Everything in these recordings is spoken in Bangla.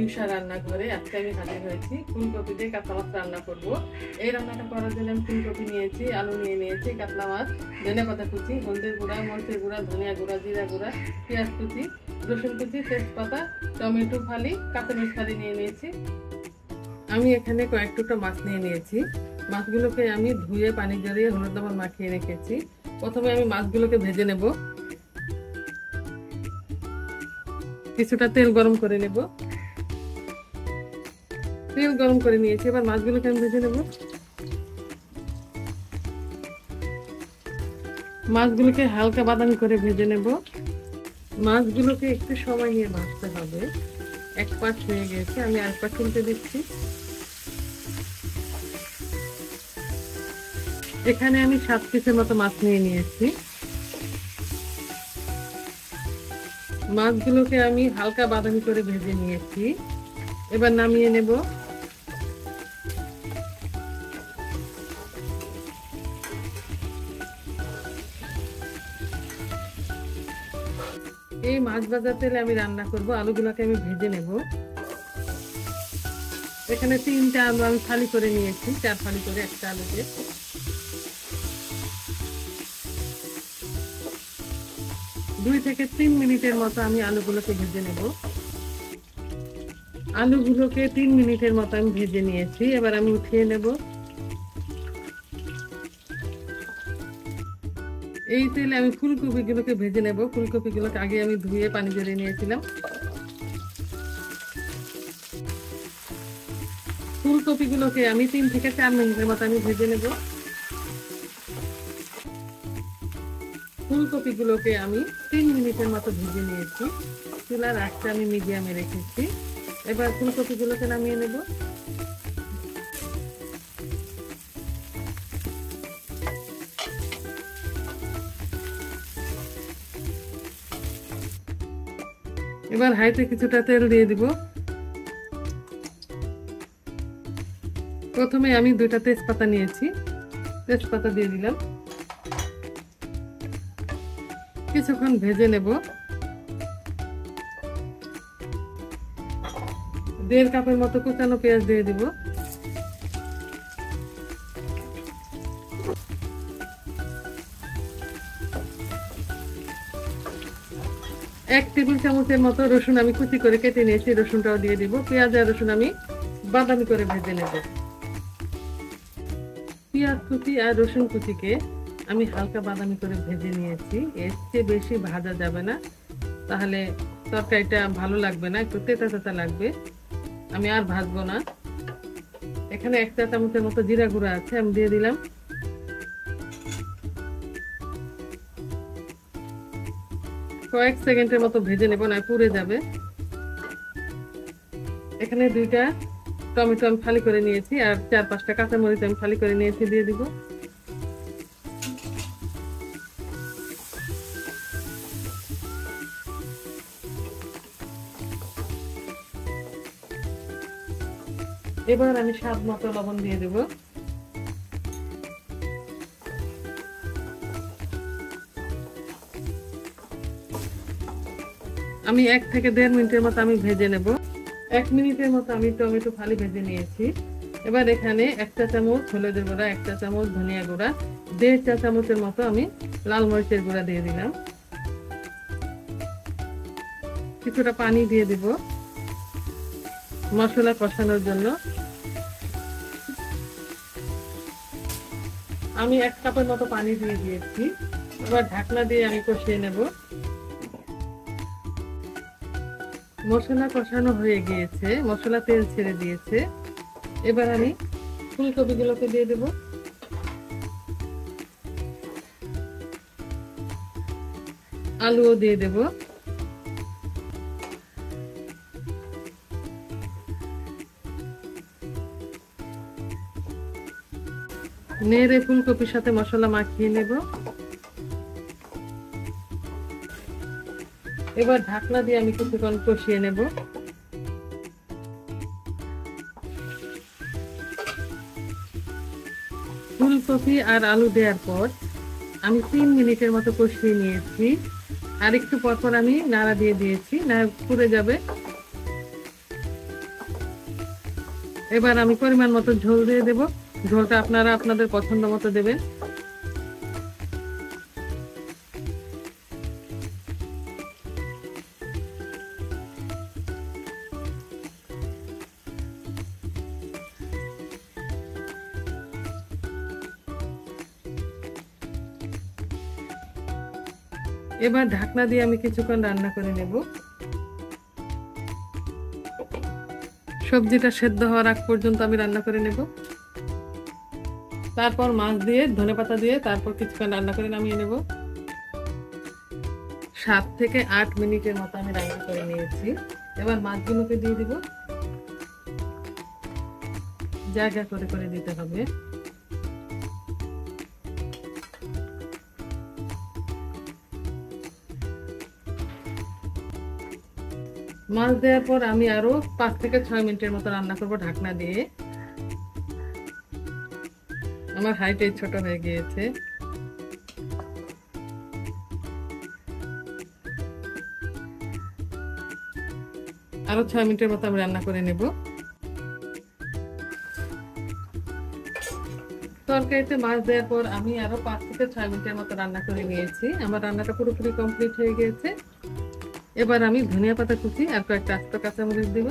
পিউষা রান্নাঘরে আজকে আমি হাজির হয়েছি। ফুলকপি দিয়ে কাতলা মাছ রান্না করব। এই রান্নাটা করার জন্য আমি ফুলকপি নিয়েছি, আলু নিয়েছি, কাতলা মাছ, ধনেপাতা কুচি, হলদের গুঁড়া, মরিচের গুঁড়া, ধনিয়া গুঁড়া, জিরা গুঁড়া, পেঁয়াজ কুচি, রসুন কুচি, তেজপাতা, টমেটো ফালি, কাঁচামরিচ ফালি নিয়েছি। আমি এখানে কয়েক টুকরো মাছ নিয়েছি। মাছগুলোকে আমি ধুয়ে পানি জড়িয়ে হলুদ লবণ মাখিয়ে রেখেছি। প্রথমে আমি মাছগুলোকে ভেজে নেব। কিছুটা তেল গরম করে নেব। তেল গরম করে নিয়েছি, এবার মাছগুলোকে আমি ভেজে নেব। মাছগুলোকে হালকা বাদামি করে ভেজে নেব। মাছগুলোকে একটু সময় নিয়ে ভাজতে হবে। এক পাশ হয়ে গেছে, আমি আর পাশ তুলতে দিচ্ছি। এখানে আমি 7 পিসের মতো মাছ নিয়েছি। মাছগুলোকে আমি হালকা বাদামি করে ভেজে নিয়েছি। এবার নামিয়ে নেব। এই মাছ ভাজার তেলে আমি রান্না করব। আলুগুলোকে আমি ভেজে নেব। এখানে 3টা আলু আমি ফালি করে নিয়েছি, 4 ফালি করে একটা আলুতে। দুই থেকে 3 মিনিটের মতো আমি আলুগুলোকে ভেজে নেব। আলুগুলোকে 3 মিনিটের মতো আমি ভেজে নিয়েছি। এবার আমি উঠিয়ে নেব। এই তেলে আমি ফুলকপিগুলোকে ভেজে নেব। ফুলকপিগুলোকে আগে আমি ধুয়ে পানি ঝরিয়ে নিয়েছিলাম। ফুলকপিগুলোকে আমি 3 থেকে 4 মিনিটের মতো আমি ভেজে নেব। ফুলকপিগুলোকে আমি 3 মিনিটের মতো ভেজে নিয়েছি। চুলার আঁচটা আমি মিডিয়ামে রেখেছি। এবার ফুলকপিগুলোকে নামিয়ে নেব। এবার হাইতে কিছুটা তেল দিয়ে দিব। প্রথমে আমি 2টা তেজপাতা নিয়েছি, তেজপাতা দিয়ে দিলাম। কিছুক্ষণ ভেজে নেব। 1.5 কাপের মতো কুচানো পেঁয়াজ দিয়ে দিব। 1 টেবিল চামচের মতো রসুন আমি কুচি করে কেটে নিয়েছি, রসুনটাও দিয়ে দিব। পেঁয়াজ আর রসুন আমি বাদামি করে ভেজে নেব। পেঁয়াজ কুচি আর রসুন কুচিকে আমি হালকা বাদামি করে ভেজে নিয়েছি। এর চেয়ে বেশি ভাজা যাবে না, তাহলে তরকারিটা ভালো লাগবে না, একটু তেতা তেতা লাগবে। আমি আর ভাজবো না। এখানে 1 চা চামচের মতো জিরা গুঁড়া আছে, আমি দিয়ে দিলাম। কয়েক সেকেন্ডের মতো ভেজে নেব, না পুড়ে যাবে। এখানে 2টা টমেটো আমি ফালি করে নিয়েছি আর 4-5টা কাঁচামরিচ আমি ফালি করে নিয়েছি, দিয়ে দিব। এবার আমি স্বাদ মতো লবণ দিয়ে দেব। আমি 1 থেকে 1.5 মিনিটের মতো আমি ভেজে নেব। 1 মিনিটের মতো আমি টমেটো ফালি ভেজে নিয়েছি। এবার এখানে 1 চা চামচ হলুদের গুঁড়া, 1 চা চামচ ধনিয়া গুঁড়া, 1.5 চা চামচের মতো আমি লাল মরিচের গুঁড়া দিয়ে দিলাম। কিছুটা পানি দিয়ে দিব মশলা কষানোর জন্য। আমি 1 কাপের মতো পানি দিয়ে দিয়েছি। এবার ঢাকনা দিয়ে আমি কষিয়ে নেব। মশলা কষানো হয়ে গিয়েছে, মশলা তেল ছেড়ে দিয়েছে। এবার আমি ফুলকপিগুলোকে দিয়ে দেব। আলুও দিয়ে দেব। নেড়ে ফুলকপির সাথে মশলা মাখিয়ে নেব। এবার ঢাকনা দিয়ে আমি কিছুক্ষণ কষিয়ে নেব। ফুলকপি আর আলু দেওয়ার পর আমি 3 মিনিটের মতো কষিয়ে নিয়েছি। আর একটু পর পর আমি নাড়া দিয়ে দিয়েছি, না পুড়ে যাবে। এবার আমি পরিমাণ মতো ঝোল দিয়ে দেব। ঝোলটা আপনারা আপনাদের পছন্দ মতো দেবেন। এবার ঢাকনা দিয়ে আমি কিছুক্ষণ রান্না করে নেব। সবজিটা সেদ্ধ হওয়ার আগ পর্যন্ত আমি রান্না করে নেব। তারপর মাছ দিয়ে ধনেপাতা দিয়ে তারপর কিছুক্ষণ রান্না করে নামিয়ে নেব। 7 থেকে 8 মিনিটের মতো আমি রান্না করে নিয়েছি। এবার মাছগুলোকে দিয়ে দিব। জায়গা করে করে দিতে হবে। মাছ দেওয়ার পর আমি আরো 5 থেকে 6 মিনিটের মতো রান্না করব ঢাকনা দিয়ে। আমার হাইটে ছোট হয়ে গিয়েছে। আরো 6 মিনিটের মতো আমি রান্না করে নেব। তরকারিতে মাছ দেওয়ার পর আমি আরো 5 থেকে 6 মিনিটের মতো রান্না করে নিয়েছি। আমার রান্নাটা পুরোপুরি কমপ্লিট হয়ে গিয়েছে। এবার আমি ধনিয়া পাতা কুচি আর কয়েকটা আস্ত কাঁচামরিচ দিব।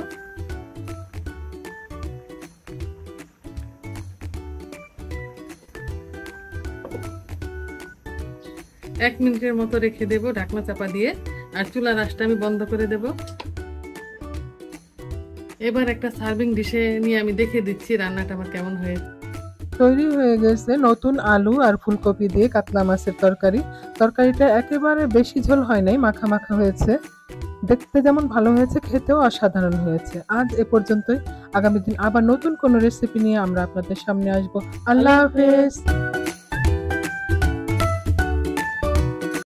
এক মিনিটের মতো রেখে দেব ঢাকনা চাপা দিয়ে, আর চুলার আঁচটা আমি বন্ধ করে দেব। এবার একটা সার্ভিং ডিশে নিয়ে আমি দেখিয়ে দিচ্ছি রান্নাটা আমার কেমন হয়েছে। তৈরি হয়ে গেছে নতুন আলু আর ফুলকপি দিয়ে কাতলা মাছের তরকারি। তরকারিটা একেবারে বেশি ঝোল হয় নাই, মাখা মাখা হয়েছে। দেখতে যেমন ভালো হয়েছে, খেতেও অসাধারণ হয়েছে। আজ এ পর্যন্তই। আগামী দিন আবার নতুন কোনো রেসিপি নিয়ে আমরা আপনাদের সামনে আসবো। আল্লাহ হাফেজ।